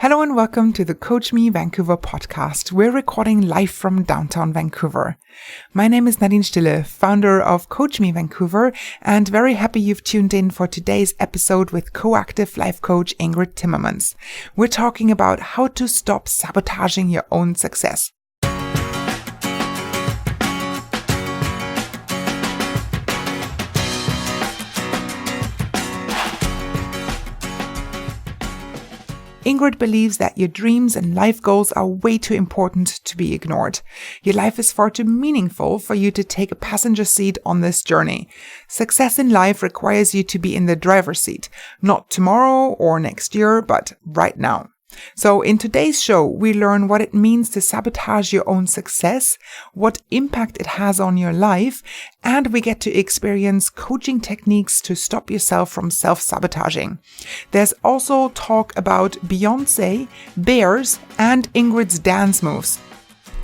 Hello and welcome to the Coach Me Vancouver podcast. We're recording live from downtown Vancouver. My name is Nadine Stille, founder of Coach Me Vancouver, and very happy you've tuned in for today's episode with coactive life coach Ingrid Timmermans. We're talking about how to stop sabotaging your own success. Ingrid believes that your dreams and life goals are way too important to be ignored. Your life is far too meaningful for you to take a passenger seat on this journey. Success in life requires you to be in the driver's seat, not tomorrow or next year, but right now. So in today's show, we learn what it means to sabotage your own success, what impact it has on your life, and we get to experience coaching techniques to stop yourself from self-sabotaging. There's also talk about Beyonce, bears, and Ingrid's dance moves.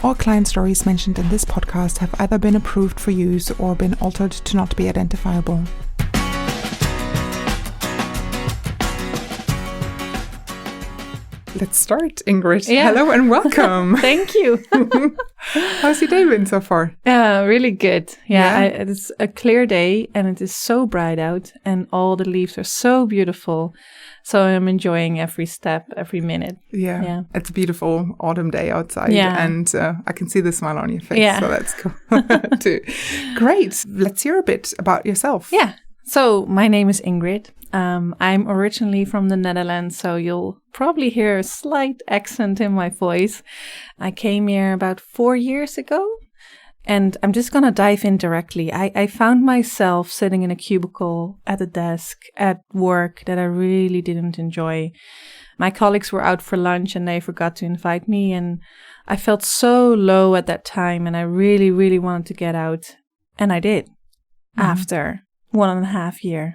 All client stories mentioned in this podcast have either been approved for use or been altered to not be identifiable. Let's start, Ingrid. Yeah. Hello and welcome. Thank you. How's your day been so far? Really good. It's a clear day and it is so bright out and all the leaves are so beautiful. So I'm enjoying every step, every minute. Yeah. It's a beautiful autumn day outside and I can see the smile on your face. Yeah. So that's cool too. Great. Let's hear a bit about yourself. Yeah. So my name is Ingrid. I'm originally from the Netherlands, so you'll probably hear a slight accent in my voice. I came here about 4 years ago, and I'm just going to dive in directly. I found myself sitting in a cubicle at a desk at work that I really didn't enjoy. My colleagues were out for lunch and they forgot to invite me, and I felt so low at that time, and I really, really wanted to get out. And I did. After 1.5 years,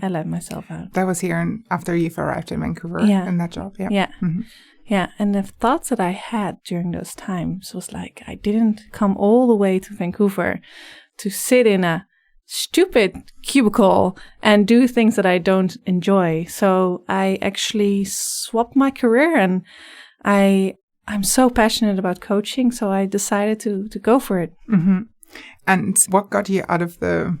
I let myself out. That was here after you've arrived in Vancouver in that job. Yeah. And the thoughts that I had during those times was like, I didn't come all the way to Vancouver to sit in a stupid cubicle and do things that I don't enjoy. So I actually swapped my career, and I'm so passionate about coaching. So I decided to go for it. Mm-hmm. And what got you out of the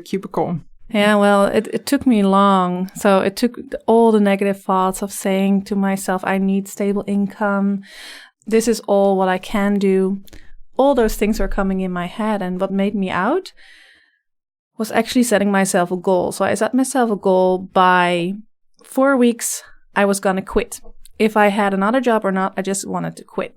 cubicle? Yeah, well, it took me long. So it took all the negative thoughts of saying to myself, I need stable income. This is all what I can do. All those things were coming in my head. And what made me out was actually setting myself a goal. So I set myself a goal by 4 weeks, I was going to quit. If I had another job or not, I just wanted to quit.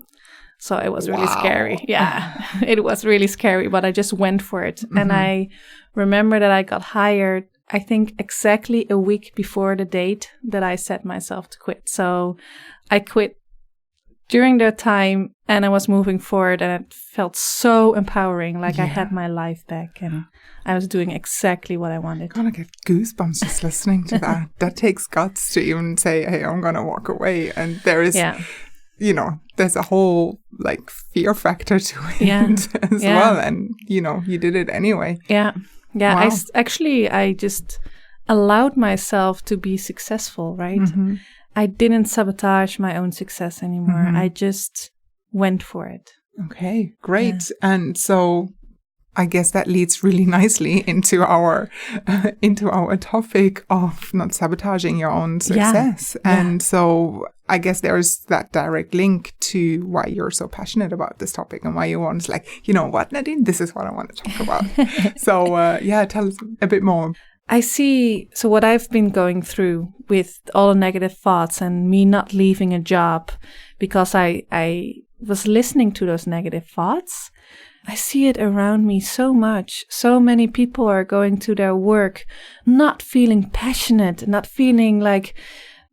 So it was really scary. Yeah, it was really scary, but I just went for it. Mm-hmm. And I remember that I got hired, I think exactly a week before the date that I set myself to quit. So I quit during that time and I was moving forward, and it felt so empowering. Like I had my life back and I was doing exactly what I wanted. I'm gonna get goosebumps just listening to that. That takes guts to even say, hey, I'm gonna walk away. And there is... there's a whole fear factor to it as well. And, you did it anyway. Yeah. Wow. I just allowed myself to be successful, right? Mm-hmm. I didn't sabotage my own success anymore. Mm-hmm. I just went for it. Okay, great. Yeah. And so I guess that leads really nicely into our topic of not sabotaging your own success. Yeah. And so I guess there's that direct link to why you're so passionate about this topic and why you want you know what, Nadine, this is what I want to talk about. So tell us a bit more. I see. So what I've been going through with all the negative thoughts and me not leaving a job because I was listening to those negative thoughts. I see it around me so much. So many people are going to their work not feeling passionate, not feeling like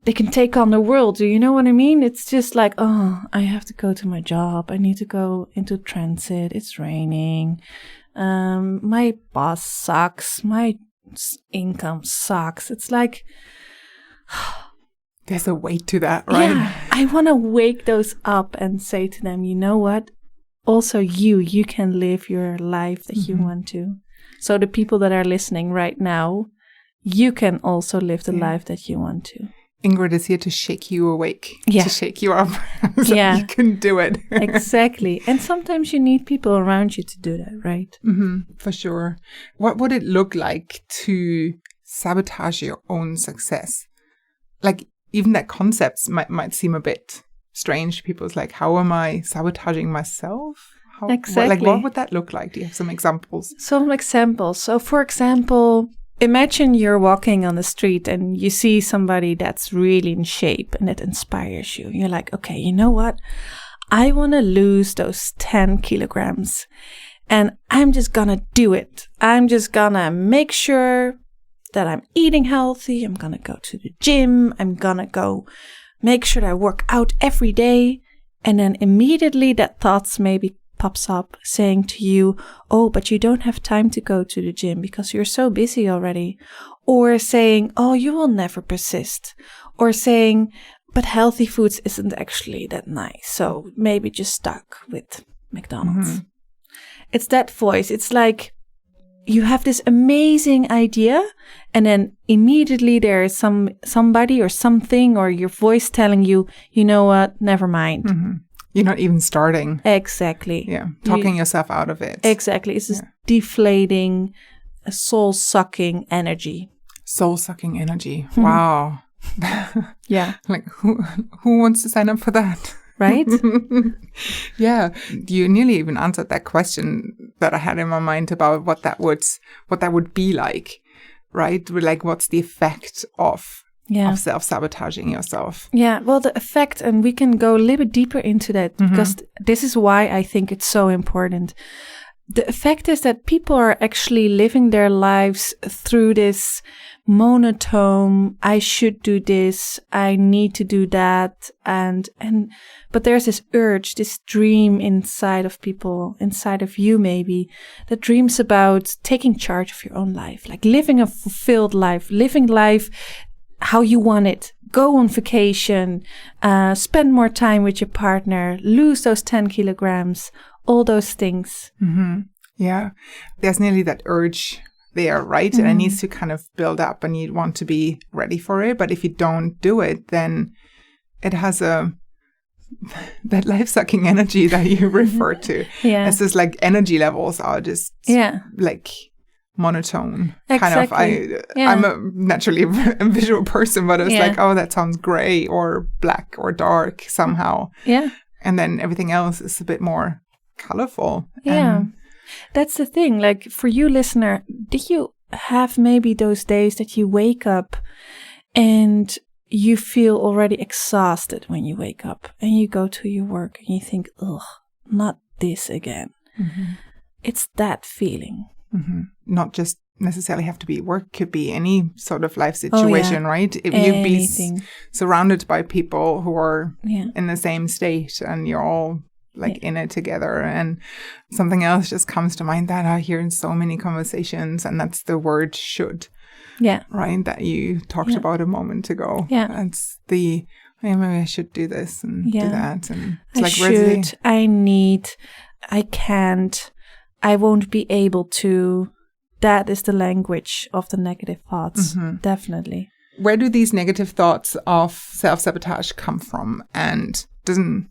they can take on the world. Do you know what I mean? It's just like, oh, I have to go to my job. I need to go into transit. It's raining. My boss sucks. My income sucks. It's like... There's a weight to that, right? Yeah, I want to wake those up and say to them, you know what? Also, you can live your life that you want to. So the people that are listening right now, you can also live the life that you want to. Ingrid is here to shake you awake, Yeah. to shake you up. So Yeah. you can do it. Exactly. And sometimes you need people around you to do that, right? For sure. What would it look like to sabotage your own success? Like, even that concept might seem a bit strange. People's like, how am I sabotaging myself? Exactly. What would that look like? Do you have some examples? Some examples. So, for example, imagine you're walking on the street and you see somebody that's really in shape and it inspires you. You're like, okay, you know what? I want to lose those 10 kilograms and I'm just going to do it. I'm just going to make sure that I'm eating healthy. I'm going to go to the gym. I'm going to go make sure that I work out every day. And then immediately that thoughts maybe pops up saying to you, oh, but you don't have time to go to the gym because you're so busy already. Or saying, oh, you will never persist. Or saying, but healthy foods isn't actually that nice. So maybe just stuck with McDonald's. It's that voice. It's like you have this amazing idea and then immediately there is somebody or something or your voice telling you, you know what, never mind. You're not even starting. Exactly. Yeah. Talking yourself out of it. Exactly. It's this deflating, soul-sucking energy. Soul-sucking energy. Wow. Yeah. Like, who wants to sign up for that? Right? Yeah. You nearly even answered that question that I had in my mind about what that would be like, right? Like, what's the effect of self-sabotaging yourself? Yeah, well, the effect, and we can go a little bit deeper into that because this is why I think it's so important. The effect is that people are actually living their lives through this monotone, I should do this, I need to do that, but there's this urge, this dream inside of people, inside of you maybe, that dreams about taking charge of your own life, like living a fulfilled life, living life how you want it. Go on vacation, spend more time with your partner, lose those 10 kilograms, all those things. Yeah. There's nearly that urge there, right? And it needs to kind of build up and you want to be ready for it. But if you don't do it, then it has that life-sucking energy that you refer to. Yeah. It's just like energy levels are just like monotone. Exactly. I'm naturally a visual person, but it's like, oh, that sounds gray or black or dark somehow. Yeah. And then everything else is a bit more colorful. Yeah. That's the thing. Like for you, listener, did you have maybe those days that you wake up and you feel already exhausted when you wake up and you go to your work and you think, ugh, not this again. It's that feeling. Not just necessarily have to be work, could be any sort of life situation, right? If you'd be surrounded by people who are in the same state and you're all like in it together, and something else just comes to mind that I hear in so many conversations, and that's the word should. Yeah. Right? That you talked about a moment ago. Yeah. That's the, maybe I should do this and do that. And it's I like, should, I need, I can't, I won't be able to. That is the language of the negative thoughts. Definitely. Where do these negative thoughts of self-sabotage come from? And doesn't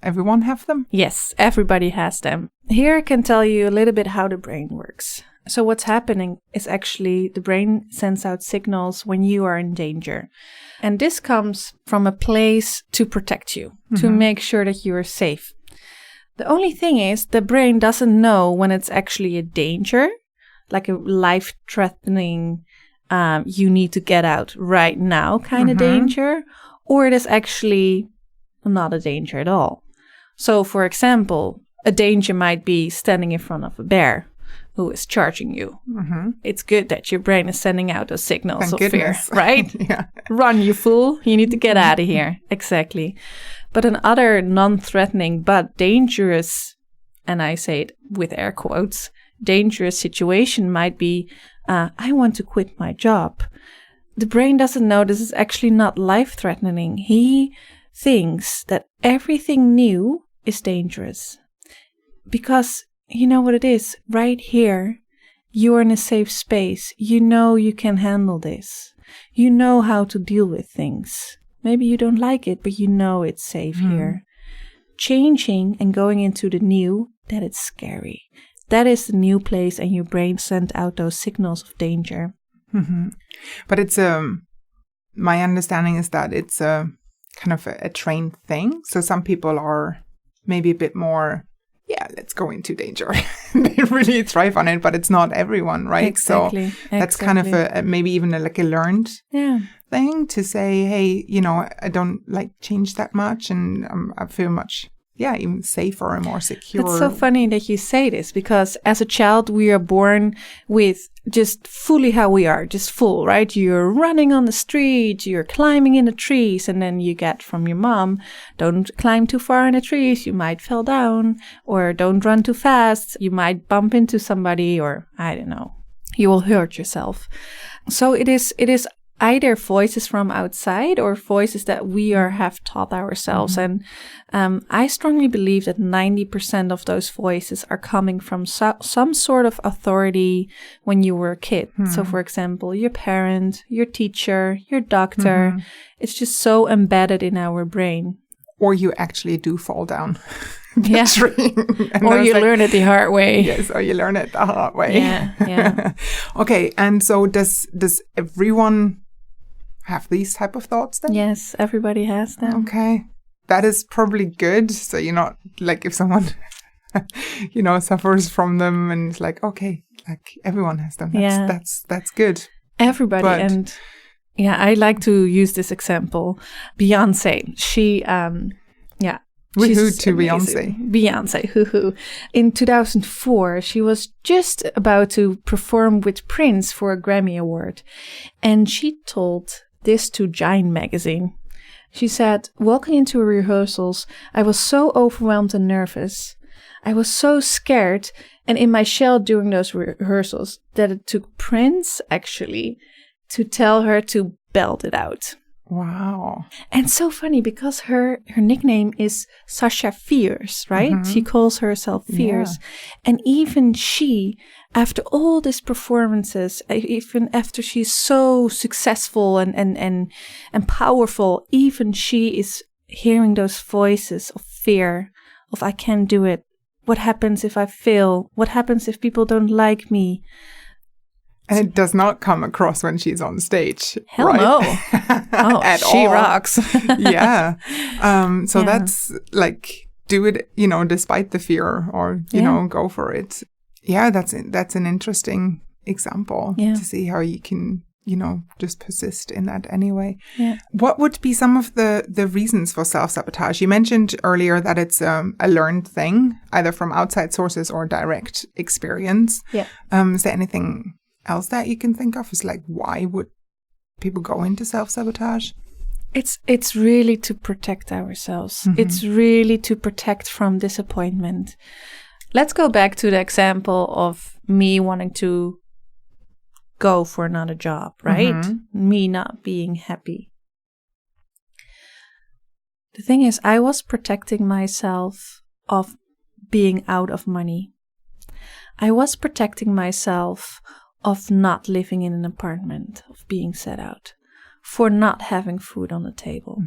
everyone have them? Yes, everybody has them. Here I can tell you a little bit how the brain works. So what's happening is actually the brain sends out signals when you are in danger. And this comes from a place to protect you, to make sure that you are safe. The only thing is the brain doesn't know when it's actually a danger, like a life-threatening, you need to get out right now kind of danger, or it is actually not a danger at all. So, for example, a danger might be standing in front of a bear who is charging you. It's good that your brain is sending out those signals of fear, right? Run, you fool. You need to get out of here. Exactly. But another non-threatening but dangerous, and I say it with air quotes, dangerous situation might be, I want to quit my job. The brain doesn't know this is actually not life-threatening. He thinks that everything new is dangerous. Because you know what it is? Right here, you're in a safe space. You know you can handle this. You know how to deal with things. Maybe you don't like it, but you know it's safe here. Changing and going into the new, that is scary. That is the new place, and your brain sends out those signals of danger. But it's my understanding is that it's a kind of a trained thing. So some people are maybe a bit more, let's go into danger. They really thrive on it, but it's not everyone, right? Exactly. So that's kind of maybe even like a learned thing to say, hey, I don't like change that much, and I feel much, even safer and more secure. It's so funny that you say this, because as a child, we are born with just fully how we are, just full, right? You're running on the street, you're climbing in the trees, and then you get from your mom, don't climb too far in the trees, you might fall down, or don't run too fast, you might bump into somebody, or I don't know, you will hurt yourself. So it is either voices from outside or voices that we have taught ourselves. And I strongly believe that 90% of those voices are coming from some sort of authority when you were a kid. So, for example, your parent, your teacher, your doctor. It's just so embedded in our brain. Or you actually do fall down the tree. Or you learn it the hard way. Yes, or you learn it the hard way. Yeah. Okay, and so does everyone have these type of thoughts then? Yes, everybody has them. Okay. That is probably good. So you're not like, if someone, suffers from them and it's like, okay, like everyone has them. That's good. Everybody. And I like to use this example. Beyonce, she, Woohoo to Beyonce. Beyonce, hoo-hoo. In 2004, she was just about to perform with Prince for a Grammy Award. And she told this to Giant magazine. She said, walking into rehearsals, I was so overwhelmed and nervous. I was so scared and in my shell during those rehearsals that it took Prince, actually, to tell her to belt it out. Wow. And so funny, because her nickname is Sasha Fierce, right? She calls herself Fierce. And even she, after all these performances, even after she's so successful and powerful, even she is hearing those voices of fear, of I can't do it. What happens if I fail? What happens if people don't like me? And it does not come across when she's on stage. Hell right? no. Oh, she all. Rocks. So that's like, do it, despite the fear, or, go for it. Yeah, that's an interesting example to see how you can, just persist in that anyway. Yeah. What would be some of the reasons for self-sabotage? You mentioned earlier that it's a learned thing, either from outside sources or direct experience. Yeah. Is there anything else that you can think of? Is like, why would people go into self-sabotage? It's really to protect ourselves. It's really to protect from disappointment. Let's go back to the example of me wanting to go for another job, right? Me not being happy. The thing is, I was protecting myself of being out of money. I was protecting myself of not living in an apartment, of being set out, for not having food on the table.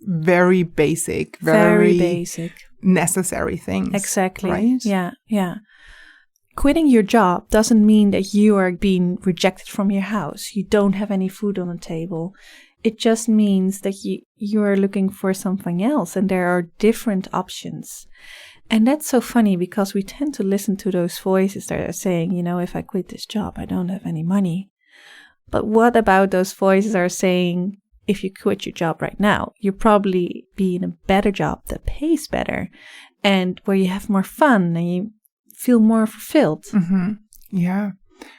Very basic, very basic, necessary things. Exactly. Right? Yeah. Quitting your job doesn't mean that you are being rejected from your house. You don't have any food on the table. It just means that you are looking for something else, and there are different options. And that's so funny, because we tend to listen to those voices that are saying, if I quit this job, I don't have any money. But what about those voices are saying, if you quit your job right now, you'll probably be in a better job that pays better, and where you have more fun and you feel more fulfilled. Yeah,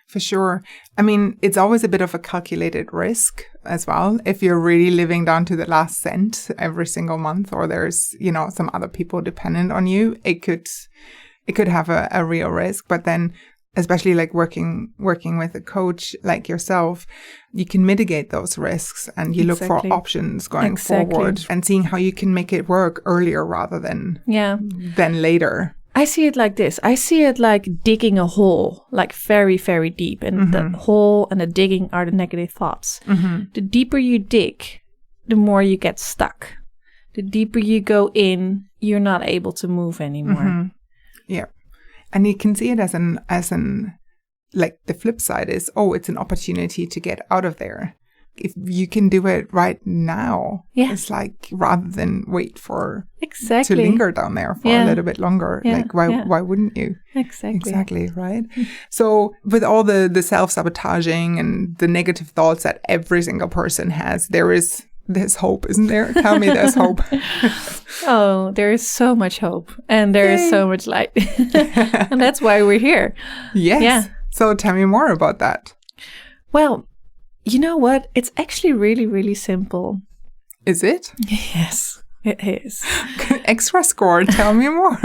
for sure. I mean, it's always a bit of a calculated risk as well. If you're really living down to the last cent every single month, or there's, some other people dependent on you, it could have a real risk. But then, especially like working with a coach like yourself, you can mitigate those risks, and you look for options going forward, and seeing how you can make it work earlier rather than later. I see it like this. I see it like digging a hole, like very, very deep. And the hole and the digging are the negative thoughts. The deeper you dig, the more you get stuck. The deeper you go in, you're not able to move anymore. Yeah. And you can see it as an like the flip side is, it's an opportunity to get out of there. If you can do it right now, it's like rather than wait for to linger down there for a little bit longer. Like why wouldn't you? Exactly, right? So with all the self-sabotaging and the negative thoughts that every single person has, there's hope, isn't there? Tell me there's hope. Oh, there is so much hope and there is so much light. And that's why we're here. Yes. Yeah. So tell me more about that. Well, you know what? It's actually really, really simple. Is it? Yes, it is. Extra score. Tell me more.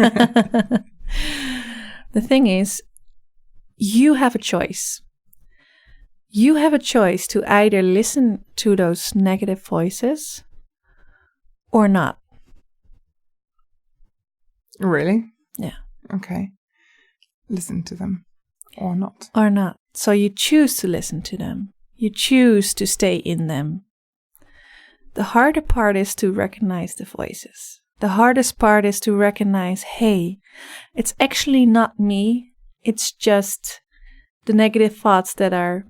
The thing is, you have a choice. You have a choice to either listen to those negative voices or not. Really? Yeah. Okay. Listen to them or not. Or not. So you choose to listen to them. You choose to stay in them. The harder part is to recognize the voices. The hardest part is to recognize, hey, it's actually not me. It's just the negative thoughts that are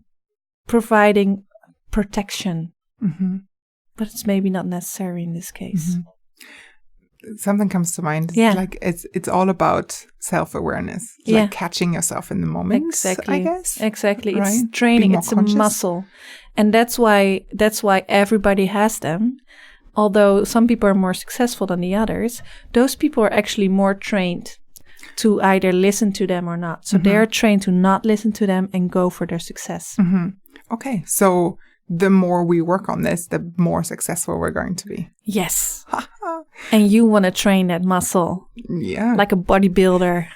providing protection. But it's maybe not necessary in this case. Something comes to mind. Like it's all about self-awareness. Like catching yourself in the moment. Exactly. I guess. Exactly. Right? It's training. It's conscious. A muscle. And that's why everybody has them. Although some people are more successful than the others, those people are actually more trained to either listen to them or not. So they're trained to not listen to them and go for their success. Okay. So the more we work on this, the more successful we're going to be. Yes. And you want to train that muscle. Yeah. Like a bodybuilder.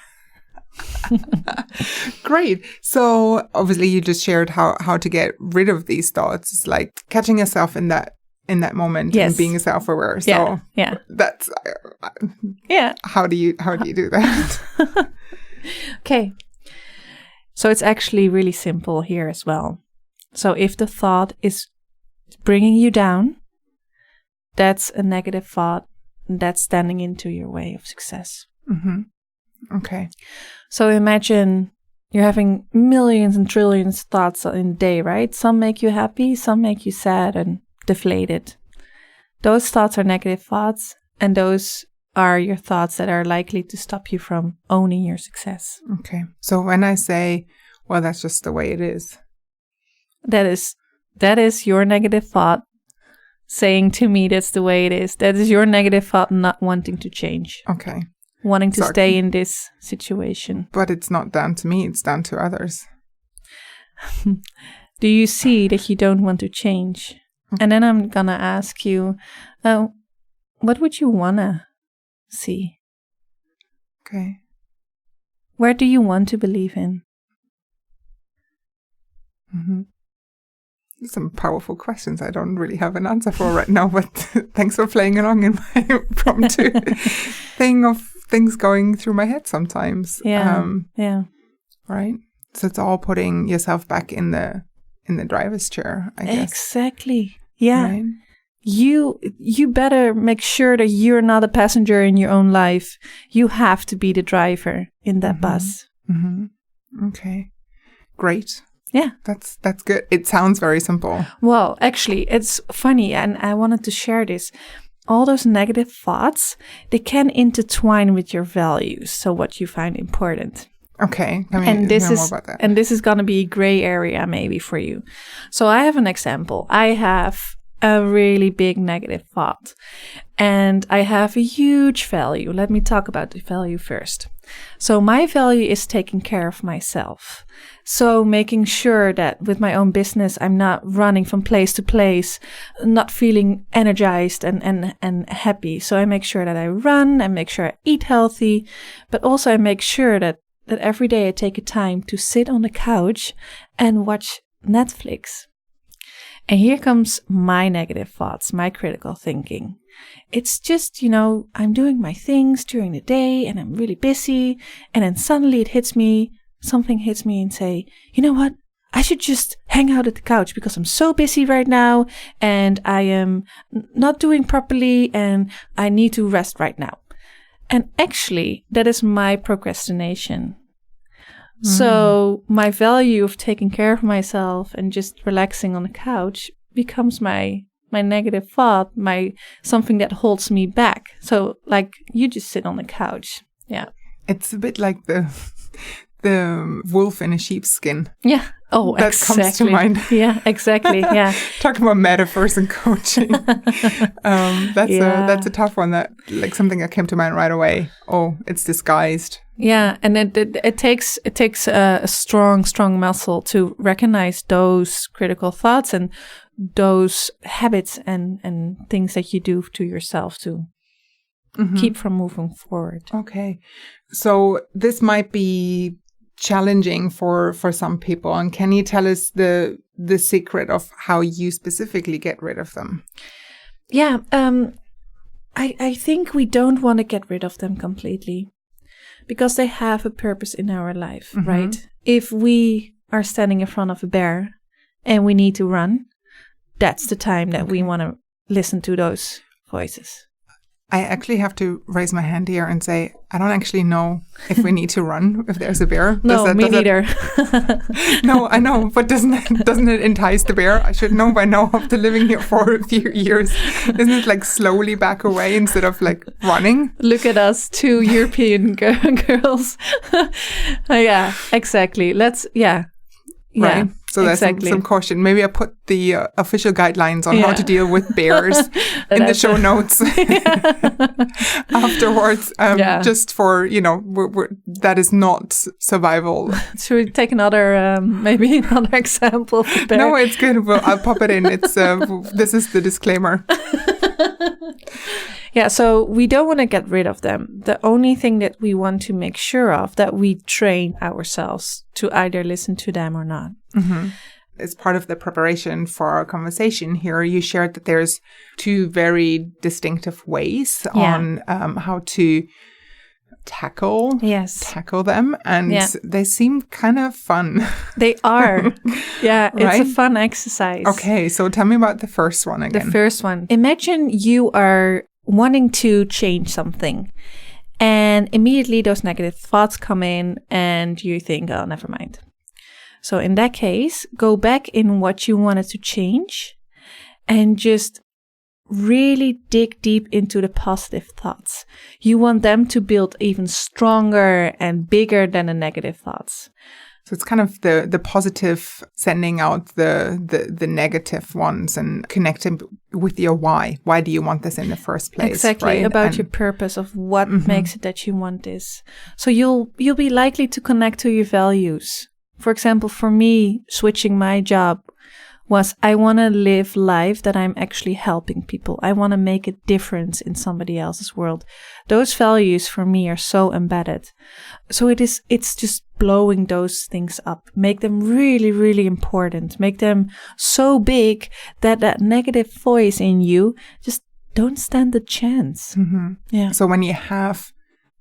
Great. So obviously you just shared how to get rid of these thoughts. It's like catching yourself in that moment and being self-aware. So that's how do you do that? Okay. So it's actually really simple here as well. So if the thought is bringing you down, that's a negative thought that's standing into your way of success. Okay. So imagine you're having millions and trillions of thoughts in a day, right? Some make you happy, some make you sad and deflated. Those thoughts are negative thoughts, and those are your thoughts that are likely to stop you from owning your success. Okay. So when I say, well, that's just the way it is. That is your negative thought saying to me that's the way it is. That is your negative thought not wanting to change. Okay. Wanting to stay in this situation. But it's not down to me, it's down to others. Do you see that you don't want to change? And then I'm gonna ask you, what would you wanna see? Okay. Where do you want to believe in? Some powerful questions I don't really have an answer for right now, but thanks for playing along in my impromptu thing of things going through my head sometimes. Yeah. Right? So it's all putting yourself back in the driver's chair, I guess. Exactly. Yeah. Right? You better make sure that you're not a passenger in your own life. You have to be the driver in that bus. Okay. Great. Yeah. That's good. It sounds very simple. Well, actually, it's funny, and I wanted to share this. All those negative thoughts, they can intertwine with your values. So what you find important. Okay. More about that. And this is going to be a gray area maybe for you. So I have an example. I have a really big negative thought and I have a huge value. Let me talk about the value first. So my value is taking care of myself. So making sure that with my own business, I'm not running from place to place, not feeling energized and happy. So I make sure that I run, I make sure I eat healthy, but also I make sure that every day I take a time to sit on the couch and watch Netflix. And here comes my negative thoughts, my critical thinking. It's just, you know, I'm doing my things during the day and I'm really busy. And then suddenly something hits me and say, you know what? I should just hang out at the couch because I'm so busy right now and I am not doing properly and I need to rest right now. And actually, that is my procrastination. So my value of taking care of myself and just relaxing on the couch becomes my negative thought, something that holds me back. So like you just sit on the couch. Yeah. It's a bit like the wolf in a sheep's skin. Yeah. Oh, that exactly. comes to mind. Yeah, exactly. Yeah. Talking about metaphors and coaching. That's a tough one. That like something that came to mind right away. Oh, it's disguised. Yeah, and it takes a strong muscle to recognize those critical thoughts and those habits and things that you do to yourself to keep from moving forward. Okay, so this might be challenging for some people. And can you tell us the secret of how you specifically get rid of them? Yeah, I think we don't want to get rid of them completely because they have a purpose in our life, right? If we are standing in front of a bear and we need to run, that's the time that we want to listen to those voices. I actually have to raise my hand here and say, I don't actually know if we need to run if there's a bear. No, me neither. No, I know, but doesn't it entice the bear? I should know by now after living here for a few years. Isn't it like slowly back away instead of like running? Look at us, two European girls. Yeah, exactly. Right. So that's some caution. Maybe I put the official guidelines on how to deal with bears in the show notes afterwards. Just for, that is not survival. Should we take maybe another example of bear? No, it's good. Well, I'll pop it in. It's this is the disclaimer. Yeah, so we don't want to get rid of them. The only thing that we want to make sure of that we train ourselves to either listen to them or not. As part of the preparation for our conversation here, you shared that there's two very distinctive ways on how to tackle them, and they seem kind of fun. They are. Yeah, it's a fun exercise. Okay, so tell me about the first one again. The first one. Imagine you are wanting to change something and immediately those negative thoughts come in and you think, oh, never mind. So in that case, go back in what you wanted to change and just really dig deep into the positive thoughts. You want them to build even stronger and bigger than the negative thoughts. So it's kind of the positive, sending out the negative ones and connecting with your why. Why do you want this in the first place? Exactly, right? About your purpose of what makes it that you want this. So you'll be likely to connect to your values. For example, for me, switching my job was I want to live life that I'm actually helping people. I want to make a difference in somebody else's world. Those values for me are so embedded. So it's just blowing those things up. Make them really, really important. Make them so big that negative voice in you just don't stand a chance. Yeah. So when you have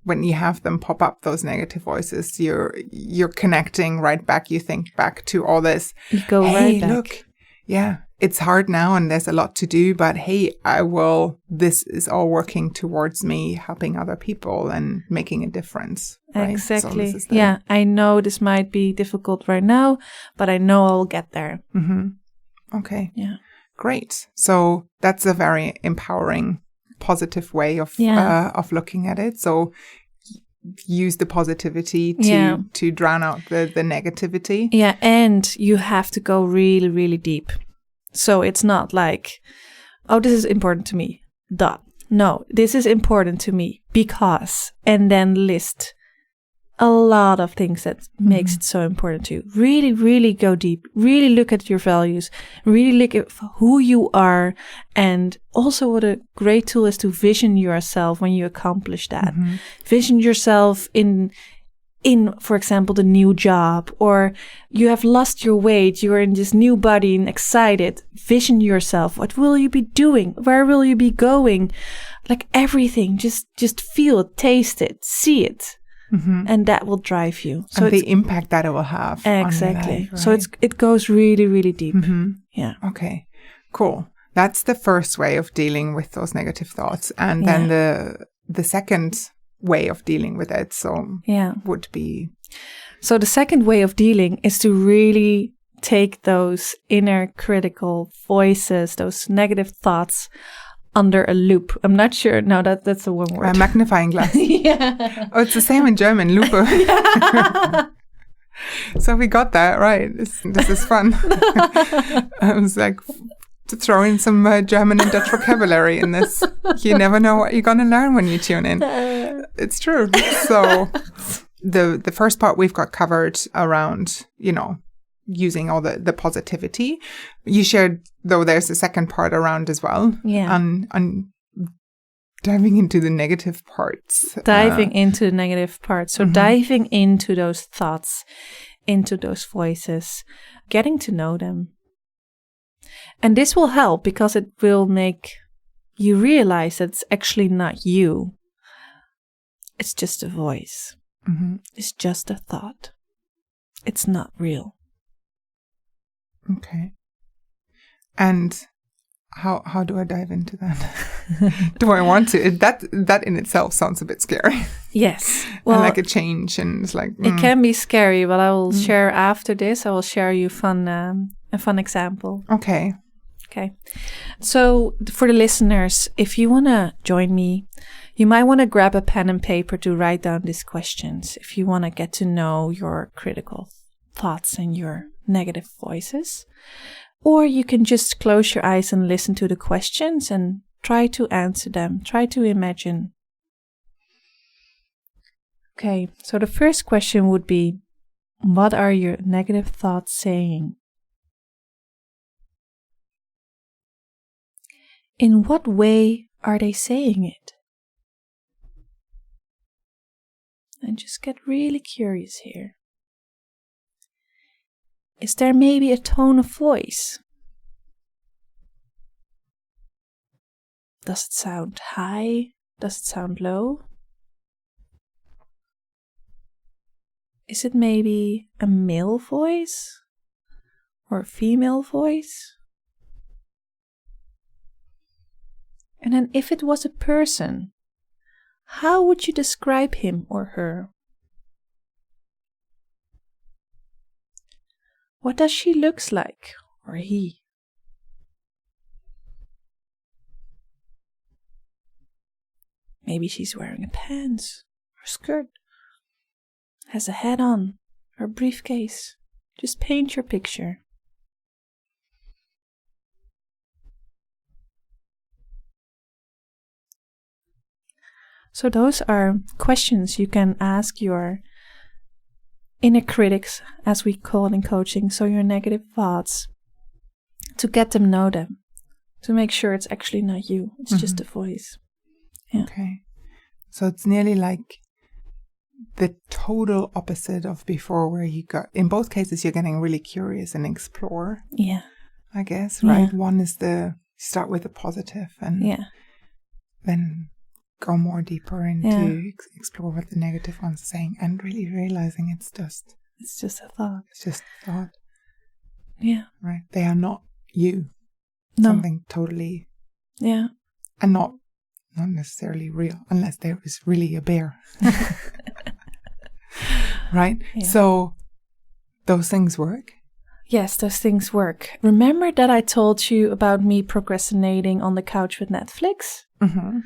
them pop up, those negative voices, you're connecting right back. You think back to all this. You go right back. Look, yeah, it's hard now and there's a lot to do, but hey, this is all working towards me helping other people and making a difference. Right? Exactly. So I know this might be difficult right now, but I know I'll get there. Okay. Yeah. Great. So that's a very empowering, positive way of looking at it. So use the positivity to drown out the negativity. Yeah, and you have to go really, really deep. So it's not like, oh, this is important to me. No, this is important to me because, and then list a lot of things that makes it so important to you. Really, really go deep. Really look at your values. Really look at who you are. And also what a great tool is to vision yourself when you accomplish that. Vision yourself in in, for example, the new job, or you have lost your weight, you're in this new body and excited, vision yourself. What will you be doing? Where will you be going? Like everything, just feel it, taste it, see it. And that will drive you. So and the impact that it will have. Exactly. On your life, right? So it goes really, really deep. Yeah. Okay, cool. That's the first way of dealing with those negative thoughts. And then the second way of dealing with it would be... So the second way of dealing is to really take those inner critical voices, those negative thoughts, under a loop. I'm not sure. No, that's the one word. A magnifying glass. Yeah. Oh, it's the same in German, Lupe. So we got that right. This is fun. I was like to throw in some German and Dutch vocabulary in this. You never know what you're going to learn when you tune in. It's true. So the first part we've got covered around, using all the positivity. You shared, though, there's a second part around as well. Yeah. On diving into the negative parts. Diving into the negative parts. So diving into those thoughts, into those voices, getting to know them. And this will help because it will make you realize that it's actually not you. It's just a voice. It's just a thought. It's not real. Okay. And how do I dive into that? Do I want to? That in itself sounds a bit scary. Yes. Well, and like a change, and it's like it can be scary, but I will share after this. I will share you a fun example. Okay. So for the listeners, if you want to join me, you might want to grab a pen and paper to write down these questions. If you want to get to know your critical thoughts and your negative voices. Or you can just close your eyes and listen to the questions and try to answer them. Try to imagine. Okay, so the first question would be, what are your negative thoughts saying? In what way are they saying it? And just get really curious here. Is there maybe a tone of voice? Does it sound high? Does it sound low? Is it maybe a male voice or a female voice? And then if it was a person, how would you describe him or her? What does she look like, or he? Maybe she's wearing a pants or skirt, has a hat on, or a briefcase. Just paint your picture. So those are questions you can ask your inner critics, as we call it in coaching, so your negative thoughts, to get them know them, to make sure it's actually not you, it's just a voice. Yeah. Okay. So it's nearly like the total opposite of before, where you got, in both cases, you're getting really curious and explore. Yeah. I guess, right? Yeah. One is start with the positive and then go more deeper into explore what the negative one's saying, and really realizing it's just a thought. It's just a thought. Yeah. Right. They are not you. No. Something totally. Yeah. And not necessarily real, unless there is really a bear. Right? Yeah. So those things work? Yes, those things work. Remember that I told you about me procrastinating on the couch with Netflix? Mm-hmm.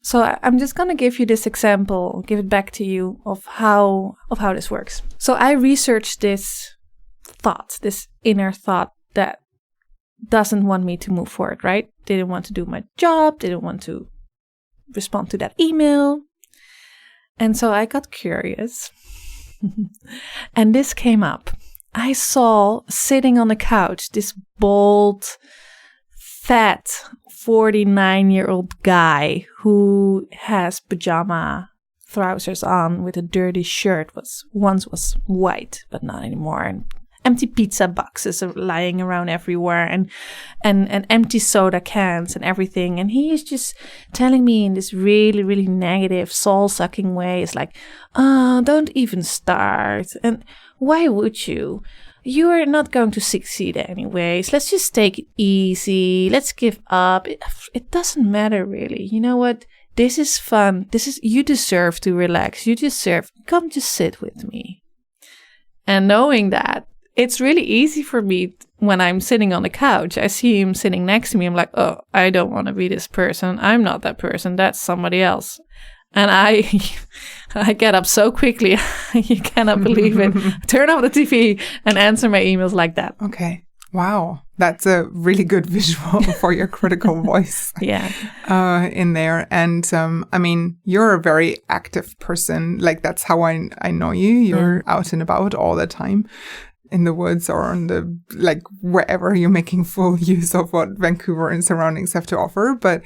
So I'm just going to give you this example, give it back to you of how this works. So I researched this thought, this inner thought that doesn't want me to move forward, right? Didn't want to do my job, didn't want to respond to that email. And so I got curious. And this came up. I saw sitting on the couch this bald, fat 49-year-old guy who has pajama trousers on with a dirty shirt. Once was white, but not anymore. And empty pizza boxes are lying around everywhere, and empty soda cans and everything. And he is just telling me in this really, really negative, soul-sucking way. It's like, don't even start. And why would you? You are not going to succeed anyways. Let's just take it easy. Let's give up. It doesn't matter really. You know what? This is fun. You deserve to relax. Come just sit with me. And knowing that, it's really easy for me when I'm sitting on the couch. I see him sitting next to me. I'm like, oh, I don't want to be this person. I'm not that person. That's somebody else. And I get up so quickly. You cannot believe it. Turn off the TV and answer my emails like that. Okay. Wow. That's a really good visual for your critical voice. Yeah. In there. And I mean, you're a very active person. Like, that's how I know you. You're out and about all the time, in the woods or on the, like, wherever you're making full use of what Vancouver and surroundings have to offer. But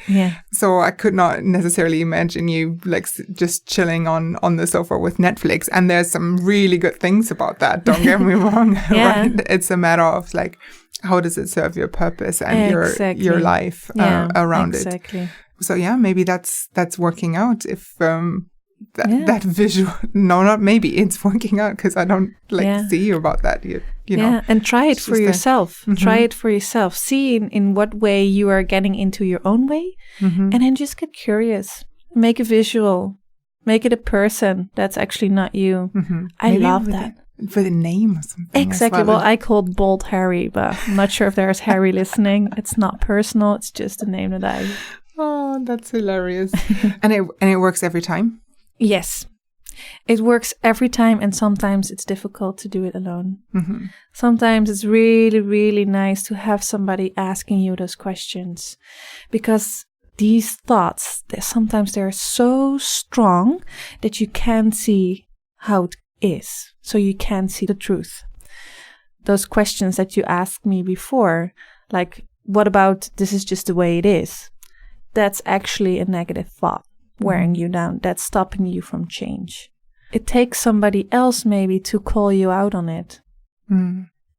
so I could not necessarily imagine you like just chilling on the sofa with Netflix. And there's some really good things about that. Don't get me wrong. Right? It's a matter of like, how does it serve your purpose and your life around it? So maybe that's working out. If that visual, no, not maybe, it's working out, because I don't see you about that. You know, and try it for yourself. Mm-hmm. Try it for yourself. See in what way you are getting into your own way, and then just get curious. Make a visual. Make it a person that's actually not you. Mm-hmm. I love that. For the name or something. Exactly. Well, I called Bold Harry, but I'm not sure if there's Harry listening. It's not personal. It's just a name that I. Oh, that's hilarious. and it works every time. Yes, it works every time, and sometimes it's difficult to do it alone. Mm-hmm. Sometimes it's really, really nice to have somebody asking you those questions, because these thoughts, sometimes they're so strong that you can't see how it is, so you can't see the truth. Those questions that you asked me before, like, what about this is just the way it is? That's actually a negative thought. Wearing you down, that's stopping you from change. It takes somebody else maybe to call you out on it.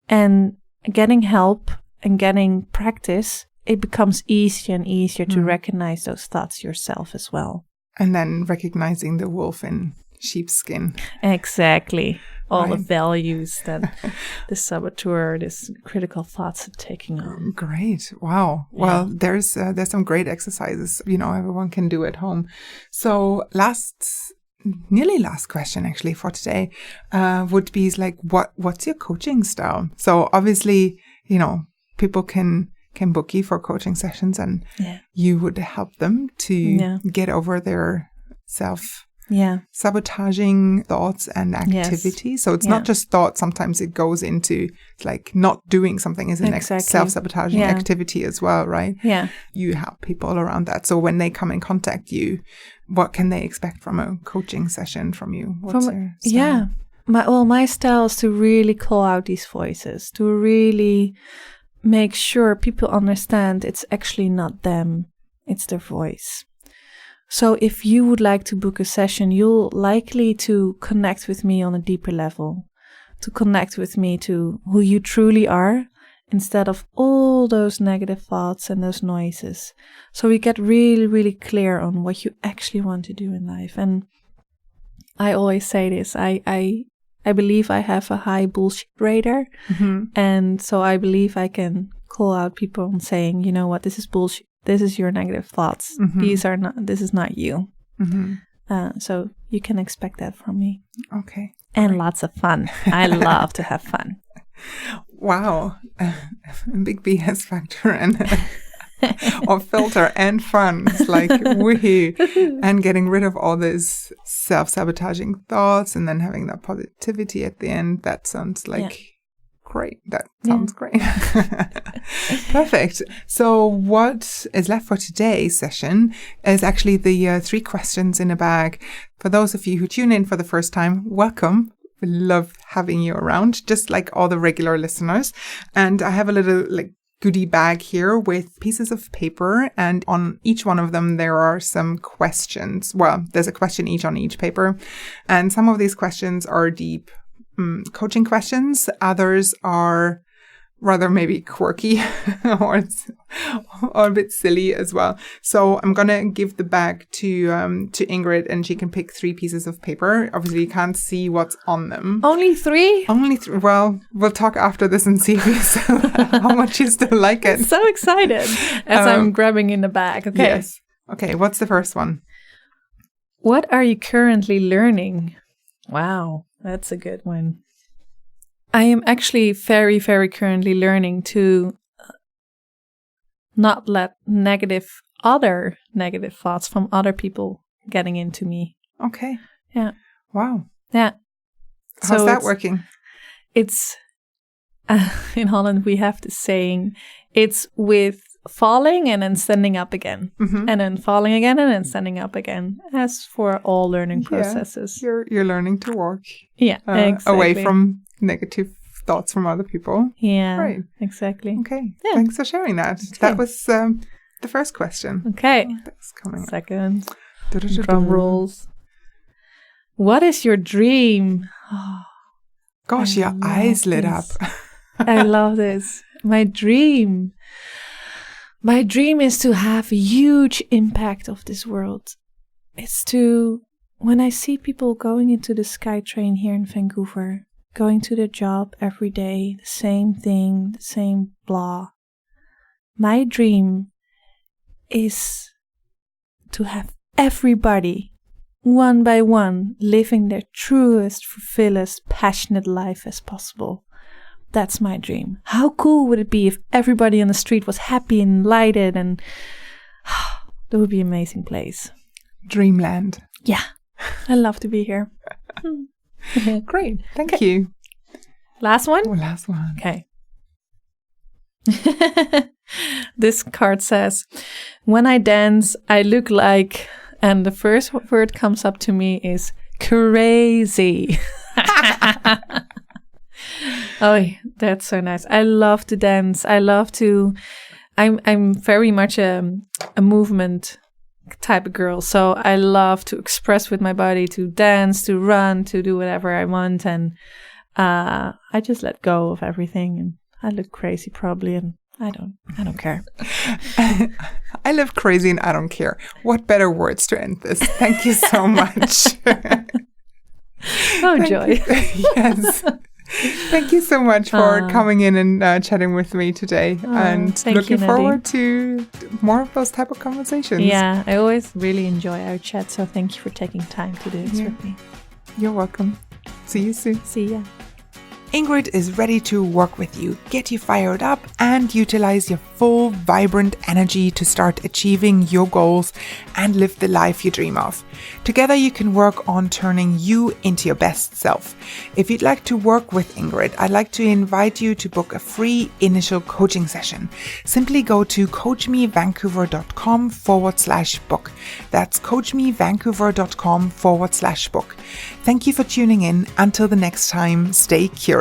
And getting help and getting practice, it becomes easier and easier to recognize those thoughts yourself as well. And then recognizing the wolf in sheepskin. Exactly. All the values that the saboteur, this critical thoughts are taking on. Great. Wow. Yeah. Well, there's some great exercises, everyone can do at home. So nearly last question actually for today, would be like, what's your coaching style? So obviously, people can book you for coaching sessions, and you would help them to get over their sabotaging thoughts and activity. So it's not just thoughts. Sometimes it goes into like not doing something is an self-sabotaging activity as well, right? Yeah. You help people around that. So when they come and contact you, what can they expect from a coaching session from you? What's your style? My style is to really call out these voices, to really make sure people understand it's actually not them, it's their voice. So if you would like to book a session, you're likely to connect with me on a deeper level, to connect with me to who you truly are, instead of all those negative thoughts and those noises. So we get really, really clear on what you actually want to do in life. And I always say this, I believe I have a high bullshit radar. And so I believe I can call out people and saying, you know what, this is bullshit. This is your negative thoughts. This is not you. So you can expect that from me. Okay. And lots of fun. I love to have fun. Wow. Big BS factor and or filter and fun. It's like woohoo. And getting rid of all these self-sabotaging thoughts and then having that positivity at the end. That sounds like great. That sounds great. Perfect. So what is left for today's session is actually the 3 questions in a bag. For those of you who tune in for the first time, welcome. We love having you around, just like all the regular listeners. And I have a little goodie bag here with pieces of paper, and on each one of them there are some questions. Well, there's a question each on each paper, and some of these questions are deep coaching questions. Others are rather maybe quirky or a bit silly as well. So I'm gonna give the bag to Ingrid, and she can pick 3 pieces of paper. Obviously, you can't see what's on them. Only 3? Only 3. Well, we'll talk after this and see how much you still like it. I'm so excited as I'm grabbing in the bag. Okay. Yes. Okay. What's the first one? What are you currently learning? Wow, that's a good one. I am actually very, very currently learning to not let other negative thoughts from other people getting into me. Okay. Yeah. Wow. Yeah. How's that working? It's, in Holland, we have this saying, it's with falling and then standing up again. Mm-hmm. And then falling again and then standing up again, as for all learning processes. You're learning to walk. Yeah, exactly. Away from negative thoughts from other people. Yeah, right. Exactly. Okay, yeah. Thanks for sharing that. Okay. That was the first question. Okay. That's coming Second. Drum rolls. What is your dream? Gosh, your eyes lit up. I love this. My dream is to have a huge impact of this world. It's to, when I see people going into the SkyTrain here in Vancouver, going to their job every day, the same thing, the same blah. My dream is to have everybody, one by one, living their truest, fullest, passionate life as possible. That's my dream. How cool would it be if everybody on the street was happy and lighted, and that would be an amazing place. Dreamland. Yeah. I love to be here. Great. Thank you. Last one? Oh, last one. Okay. This card says, when I dance, I look like, and the first word comes up to me is crazy. Oh, that's so nice. I love to dance. I'm very much a movement type of girl. So I love to express with my body, to dance, to run, to do whatever I want. And I just let go of everything. And I look crazy probably, and I don't care. I live crazy and I don't care. What better words to end this? Thank you so much. Oh, joy. Yes. Thank you so much for coming in and chatting with me today, and looking forward to more of those type of conversations. Yeah, I always really enjoy our chat, so thank you for taking time to do this with me. You're welcome. See you soon. See ya. Ingrid is ready to work with you, get you fired up, and utilize your full, vibrant energy to start achieving your goals and live the life you dream of. Together, you can work on turning you into your best self. If you'd like to work with Ingrid, I'd like to invite you to book a free initial coaching session. Simply go to coachmevancouver.com/book. That's coachmevancouver.com/book. Thank you for tuning in. Until the next time, stay curious.